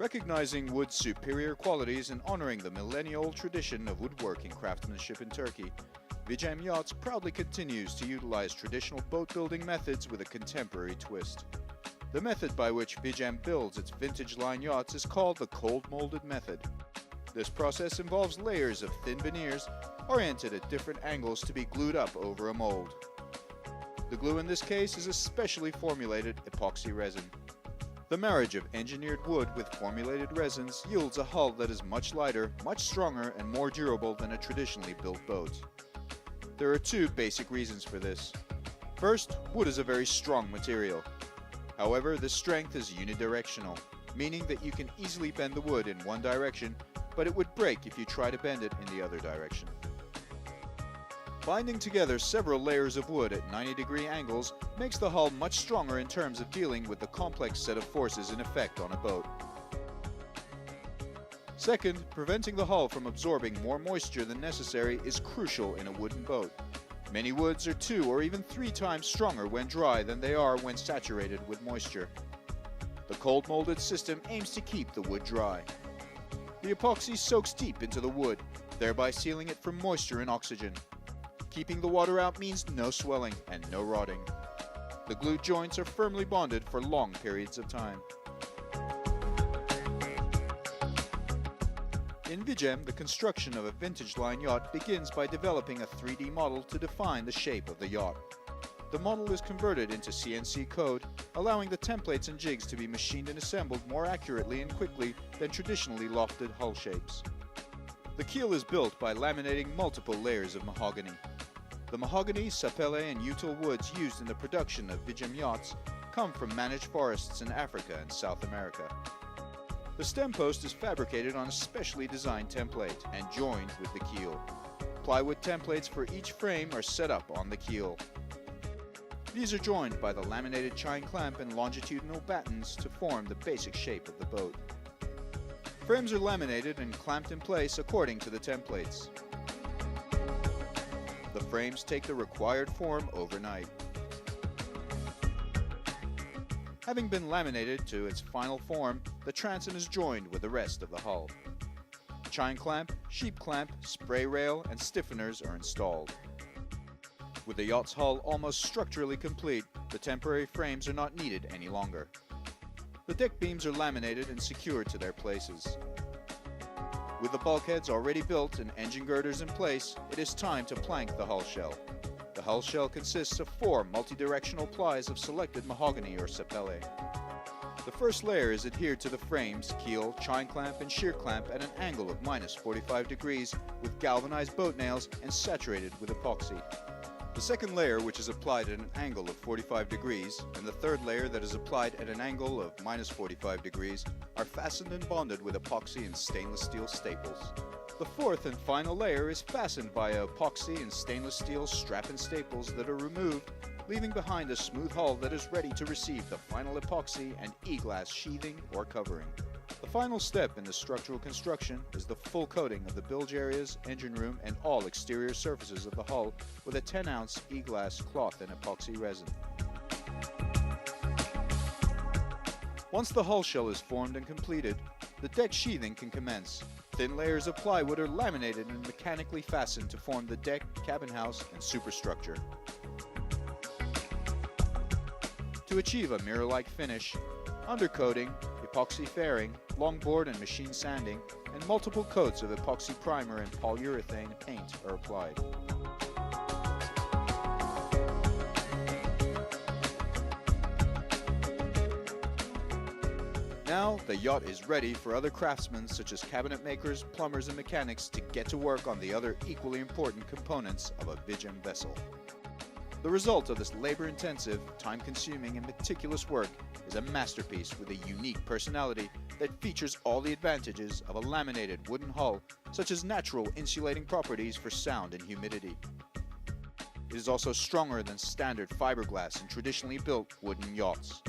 Recognizing wood's superior qualities and honoring the millennial tradition of woodworking craftsmanship in Turkey, Vicem Yachts proudly continues to utilize traditional boat building methods with a contemporary twist. The method by which Vicem builds its vintage line yachts is called the cold molded method. This process involves layers of thin veneers oriented at different angles to be glued up over a mold. The glue in this case is a specially formulated epoxy resin. The marriage of engineered wood with formulated resins yields a hull that is much lighter, much stronger, and more durable than a traditionally built boat. There are two basic reasons for this. First, wood is a very strong material. However, this strength is unidirectional, meaning that you can easily bend the wood in one direction, but it would break if you try to bend it in the other direction. Binding together several layers of wood at 90-degree angles makes the hull much stronger in terms of dealing with the complex set of forces in effect on a boat. Second, preventing the hull from absorbing more moisture than necessary is crucial in a wooden boat. Many woods are 2 or even 3 times stronger when dry than they are when saturated with moisture. The cold molded system aims to keep the wood dry. The epoxy soaks deep into the wood, thereby sealing it from moisture and oxygen. Keeping the water out means no swelling and no rotting. The glued joints are firmly bonded for long periods of time. In Vicem, the construction of a vintage line yacht begins by developing a 3D model to define the shape of the yacht. The model is converted into CNC code, allowing the templates and jigs to be machined and assembled more accurately and quickly than traditionally lofted hull shapes. The keel is built by laminating multiple layers of mahogany. The mahogany, sapele, and util woods used in the production of Vicem yachts come from managed forests in Africa and South America. The stem post is fabricated on a specially designed template and joined with the keel. Plywood templates for each frame are set up on the keel. These are joined by the laminated chine clamp and longitudinal battens to form the basic shape of the boat. Frames are laminated and clamped in place according to the templates. The frames take the required form overnight. Having been laminated to its final form, the transom is joined with the rest of the hull. Chine clamp, sheep clamp, spray rail, and stiffeners are installed. With the yacht's hull almost structurally complete, the temporary frames are not needed any longer. The deck beams are laminated and secured to their places. With the bulkheads already built and engine girders in place, it is time to plank the hull shell. The hull shell consists of 4 multi-directional plies of selected mahogany or sapele. The first layer is adhered to the frames, keel, chine clamp, and shear clamp at an angle of -45 degrees with galvanized boat nails and saturated with epoxy. The second layer, which is applied at an angle of 45 degrees, and the third layer that is applied at an angle of -45 degrees, are fastened and bonded with epoxy and stainless steel staples. The fourth and final layer is fastened via epoxy and stainless steel strap and staples that are removed, leaving behind a smooth hull that is ready to receive the final epoxy and e-glass sheathing or covering. The final step in the structural construction is the full coating of the bilge areas, engine room, and all exterior surfaces of the hull with a 10-ounce e-glass cloth and epoxy resin. Once the hull shell is formed and completed, the deck sheathing can commence. Thin layers of plywood are laminated and mechanically fastened to form the deck, cabin house, and superstructure. To achieve a mirror-like finish, undercoating, epoxy fairing, longboard and machine sanding, and multiple coats of epoxy primer and polyurethane paint are applied. Now, the yacht is ready for other craftsmen such as cabinet makers, plumbers, and mechanics to get to work on the other equally important components of a Vicem vessel. The result of this labor-intensive, time-consuming, and meticulous work is a masterpiece with a unique personality that features all the advantages of a laminated wooden hull, such as natural insulating properties for sound and humidity. It is also stronger than standard fiberglass in traditionally built wooden yachts.